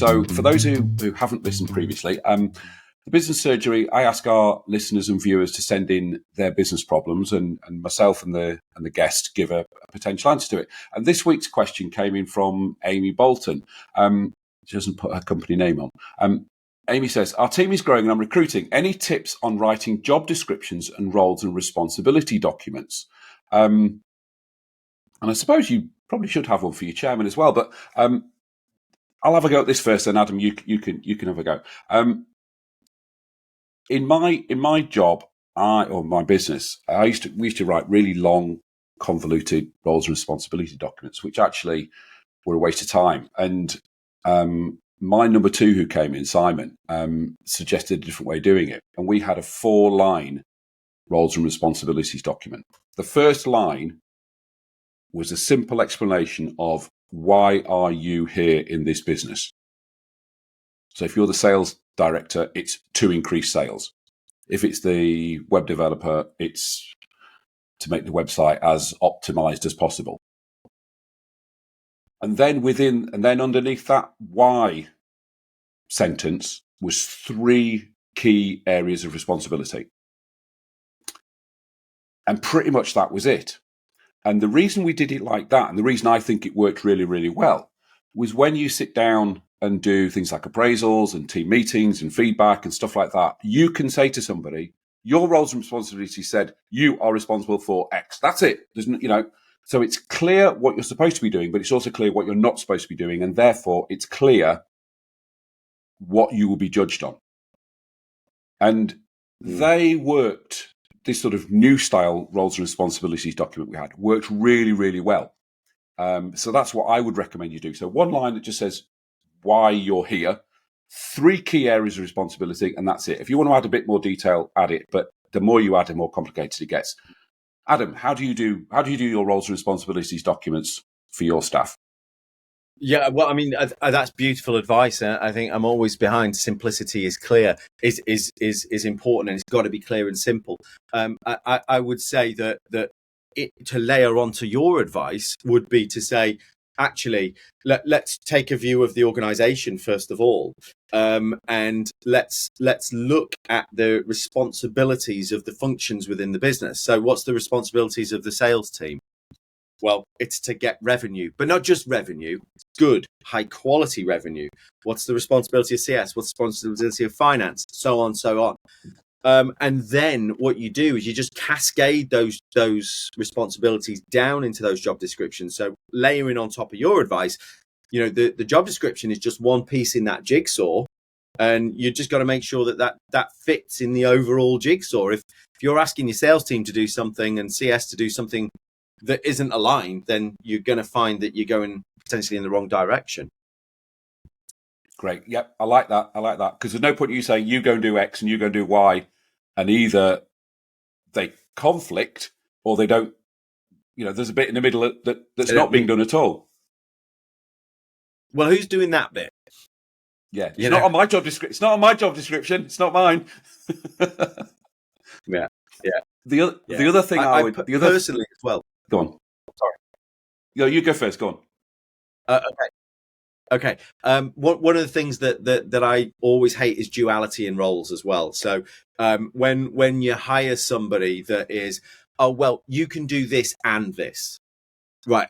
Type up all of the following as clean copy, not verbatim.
So for those who haven't listened previously, the business surgery, I ask our listeners and viewers to send in their business problems, and myself and the guest give a potential answer to it. And this week's question came in from Amy Bolton. She doesn't put her company name on. Amy says, our team is growing and I'm recruiting. Any tips on writing job descriptions and roles and responsibility documents? And I suppose you probably should have one for your chairman as well, but I'll have a go at this first, and Adam, you can have a go. In my job, or my business, we used to write really long, convoluted roles and responsibility documents, which actually were a waste of time. And my number two, who came in, Simon, suggested a different way of doing it, and we had a 4-line roles and responsibilities document. The first line was a simple explanation of why are you here in this business. So if you're the sales director, it's to increase sales. If it's the web developer, it's to make the website as optimized as possible. And then underneath that why sentence was 3 key areas of responsibility. And pretty much that was it. And the reason we did it like that, and the reason I think it worked really, really well, was when you sit down and do things like appraisals and team meetings and feedback and stuff like that, you can say to somebody, your roles and responsibilities said you are responsible for X. That's it. So it's clear what you're supposed to be doing, but it's also clear what you're not supposed to be doing. And therefore it's clear what you will be judged on. And they worked, this sort of new style roles and responsibilities document we had worked really, really well. So that's what I would recommend you do. So 1 line that just says why you're here, 3 key areas of responsibility, and that's it. If you want to add a bit more detail, add it. But the more you add, the more complicated it gets. Adam, how do you do your roles and responsibilities documents for your staff? Yeah, well, I mean, that's beautiful advice. I think I'm always behind simplicity is clear, is important, and it's got to be clear and simple. I would say that to layer onto your advice would be to say, actually, let's take a view of the organization first of all, and let's look at the responsibilities of the functions within the business. So what's the responsibilities of the sales team? Well, it's to get revenue, but not just revenue, good, high quality revenue. What's the responsibility of CS? What's the responsibility of finance? So on, so on. And then what you do is you just cascade those responsibilities down into those job descriptions. So layering on top of your advice, the job description is just one piece in that jigsaw, and you just got to make sure that fits in the overall jigsaw. If you're asking your sales team to do something and CS to do something that isn't aligned, then you're going to find that you're going potentially in the wrong direction. Great. Yep. I like that. Because there's no point in you saying you go and do X and you go and do Y, and either they conflict or they don't, there's a bit in the middle that's not being done at all. Well, who's doing that bit? Yeah. It's not on my job description. It's not on my job description. It's not mine. Yeah. The other thing personally as well. Go on. Sorry. You go first. Go on. Okay. One of the things that I always hate is duality in roles as well. So when you hire somebody that is, oh, well, you can do this and this, right?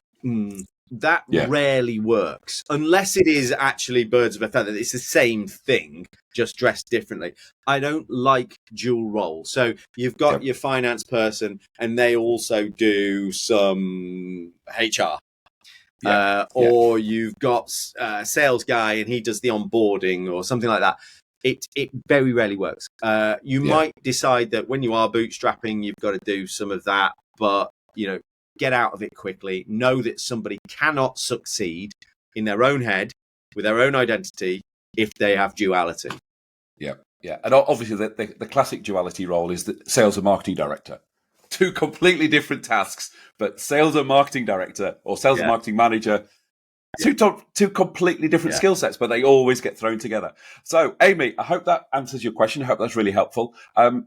That rarely works unless it is actually birds of a feather. It's the same thing, just dressed differently. I don't like dual roles. So you've got your finance person and they also do some HR. Or you've got a sales guy and he does the onboarding or something like that. It very rarely works. You might decide that when you are bootstrapping, you've got to do some of that, but get out of it quickly. Know that somebody cannot succeed in their own head with their own identity if they have duality. Yeah. And obviously the classic duality role is the sales and marketing director. 2 completely different tasks, but sales and marketing director or sales and marketing manager, two completely different skill sets, but they always get thrown together. So, Amy, I hope that answers your question. I hope that's really helpful.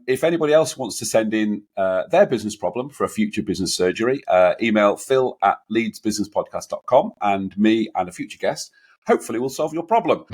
If anybody else wants to send in their business problem for a future business surgery, email phil@leedsbusinesspodcast.com, and me and a future guest hopefully we'll solve your problem.